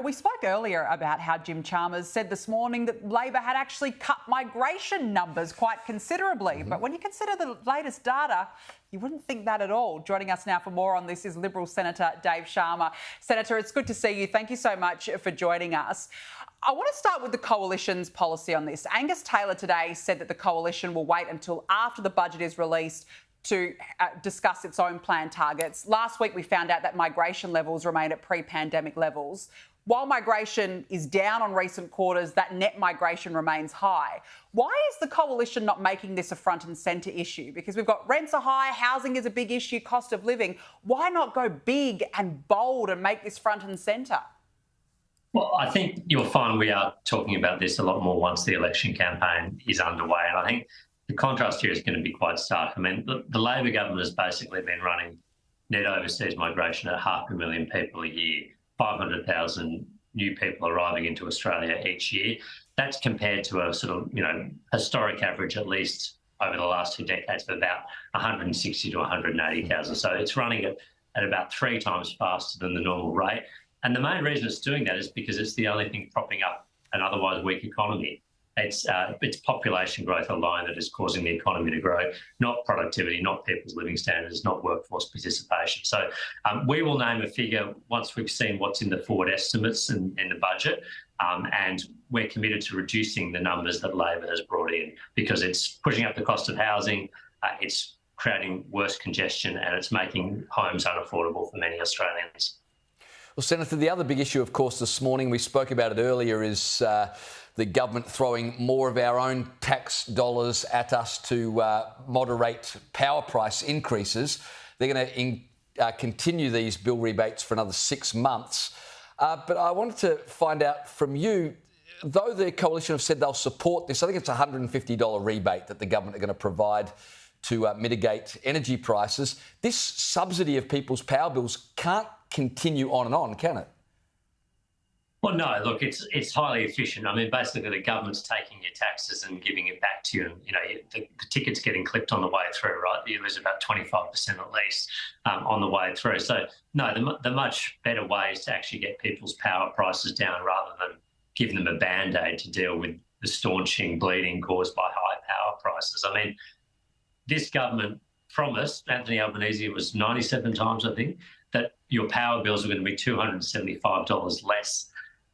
We spoke earlier about how Jim Chalmers said this morning that Labor had actually cut migration numbers quite considerably. But when you consider the latest data, you wouldn't think that at all. Joining us now for more on this is Liberal Senator Dave Sharma. Senator, it's good to see you. Thank you so much for joining us. I want to start with the Coalition's policy on this. Angus Taylor today said that the Coalition will wait until after the budget is released to discuss its own planned targets. Last week, we found out that migration levels remain at pre-pandemic levels. While migration is down on recent quarters, that net migration remains high. Why is the Coalition not making this a front and centre issue? Because we've got rents are high, housing is a big issue, cost of living. Why not go big and bold and make this front and centre? Well, I think you'll find we are talking about this a lot more once the election campaign is underway. And I think the contrast here is going to be quite stark. I mean, the Labor government has basically been running net overseas migration at 500,000 people a year, 500,000 new people arriving into Australia each year. That's compared to a sort of, historic average, at least over the last 2 decades, of about 160 to 180,000. So it's running at about 3 times faster than the normal rate. And the main reason it's doing that is because it's the only thing propping up an otherwise weak economy. It's population growth alone that is causing the economy to grow, not productivity, not people's living standards, not workforce participation. So we will name a figure once we've seen what's in the forward estimates in the budget, and we're committed to reducing the numbers that Labor has brought in because it's pushing up the cost of housing, it's creating worse congestion, and it's making homes unaffordable for many Australians. Well, Senator, the other big issue, of course, this morning, we spoke about it earlier, is the government throwing more of our own tax dollars at us to moderate power price increases. They're going to continue these bill rebates for another 6 months. But I wanted to find out from you, though the Coalition have said they'll support this, I think it's a $150 rebate that the government are going to provide to mitigate energy prices. This subsidy of people's power bills can't continue on and on, can it? Well, no, look, it's highly efficient. I mean, basically the government's taking your taxes and giving it back to you. And, the ticket's getting clipped on the way through, right? You lose about 25% at least on the way through. So, no, the much better way is to actually get people's power prices down rather than giving them a Band-Aid to deal with the staunching bleeding caused by high power prices. I mean, this government promised, Anthony Albanese, it was 97 times, I think, that your power bills are going to be $275 less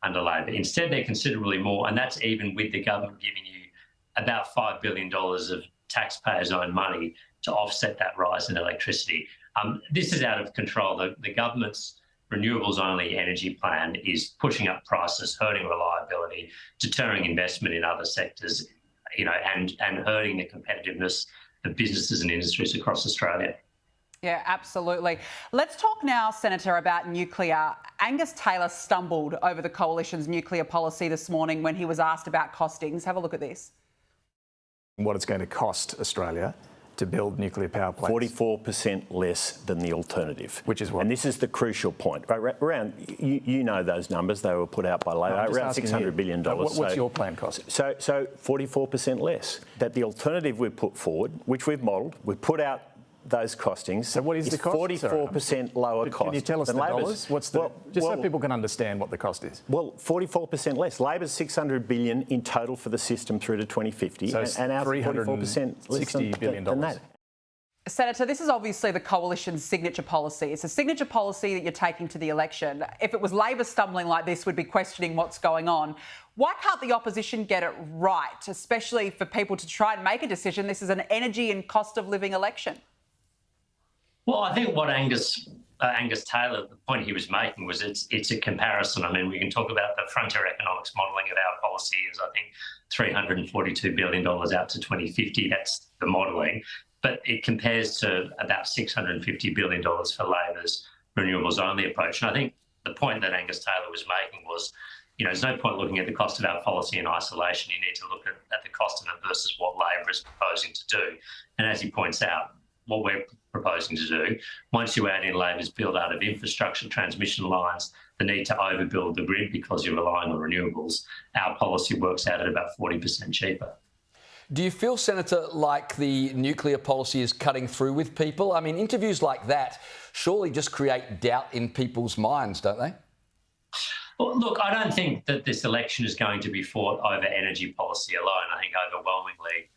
under Labor. Instead, they're considerably more, and that's even with the government giving you about $5 billion of taxpayers' own money to offset that rise in electricity. This is out of control. The government's renewables-only energy plan is pushing up prices, hurting reliability, deterring investment in other sectors, and hurting the competitiveness of businesses and industries across Australia. Yeah, absolutely. Let's talk now, Senator, about nuclear. Angus Taylor stumbled over the Coalition's nuclear policy this morning when he was asked about costings. Have a look at this. What it's going to cost Australia to build nuclear power plants. 44% less than the alternative. Which is what? And this is the crucial point. Around, you know those numbers, they were put out by Labor, around $600 billion. What's your plan cost? So 44% less. That the alternative we've put forward, which we've modelled, we've put out those costings. So what is the cost? 44% lower cost. Can you tell us the dollars? What's the so people can understand what the cost is? Well, 44% less. Labor's $600 billion in total for the system through to 2050, so and ours $44% less than that. Senator, this is obviously the Coalition's signature policy. It's a signature policy that you're taking to the election. If it was Labor stumbling like this, we'd be questioning what's going on. Why can't the opposition get it right, especially for people to try and make a decision? This is an energy and cost of living election. Well, I think what Angus Taylor, the point he was making was it's a comparison. I mean, we can talk about the frontier economics modelling of our policy is, I think, $342 billion out to 2050. That's the modelling. But it compares to about $650 billion for Labor's renewables-only approach. And I think the point that Angus Taylor was making was, there's no point looking at the cost of our policy in isolation. You need to look at the cost of it versus what Labor is proposing to do. And as he points out, what we're proposing to do, once you add in Labor's build-out of infrastructure, transmission lines, the need to overbuild the grid because you're relying on renewables, our policy works out at about 40% cheaper. Do you feel, Senator, like the nuclear policy is cutting through with people? I mean, interviews like that surely just create doubt in people's minds, don't they? Well, look, I don't think that this election is going to be fought over energy policy alone. I think overwhelmingly,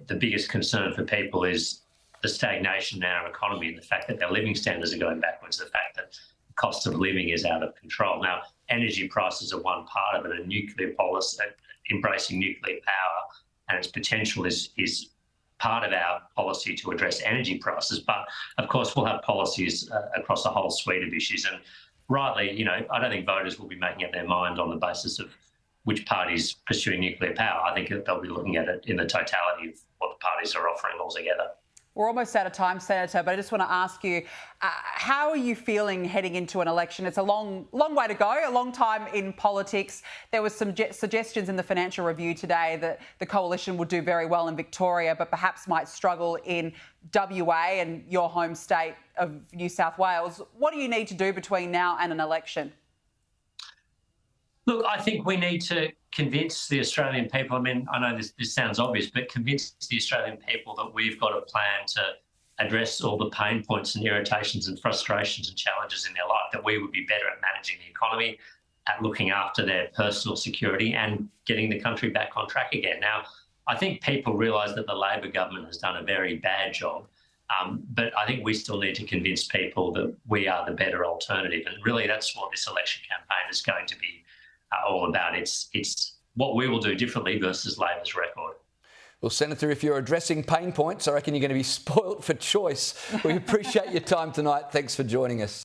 the biggest concern for people is the stagnation in our economy and the fact that their living standards are going backwards, the fact that the cost of living is out of control. Now, energy prices are one part of it, and nuclear policy, embracing nuclear power and its potential is part of our policy to address energy prices. But, of course, we'll have policies across a whole suite of issues. And rightly, I don't think voters will be making up their mind on the basis of which party's pursuing nuclear power. I think they'll be looking at it in the totality of what the parties are offering altogether. We're almost out of time, Senator, but I just want to ask you, how are you feeling heading into an election? It's a long way to go, a long time in politics. There was some suggestions in the Financial Review today that the coalition would do very well in Victoria, but perhaps might struggle in WA and your home state of New South Wales. What do you need to do between now and an election? Look, I think we need to convince the Australian people. I mean, I know this sounds obvious, but convince the Australian people that we've got a plan to address all the pain points and irritations and frustrations and challenges in their life, that we would be better at managing the economy, at looking after their personal security and getting the country back on track again. Now, I think people realise that the Labor government has done a very bad job, but I think we still need to convince people that we are the better alternative. And really, that's what this election campaign is going to be all about. It's what we will do differently versus Labor's record. Well, Senator, if you're addressing pain points, I reckon you're going to be spoilt for choice. We appreciate your time tonight. Thanks for joining us.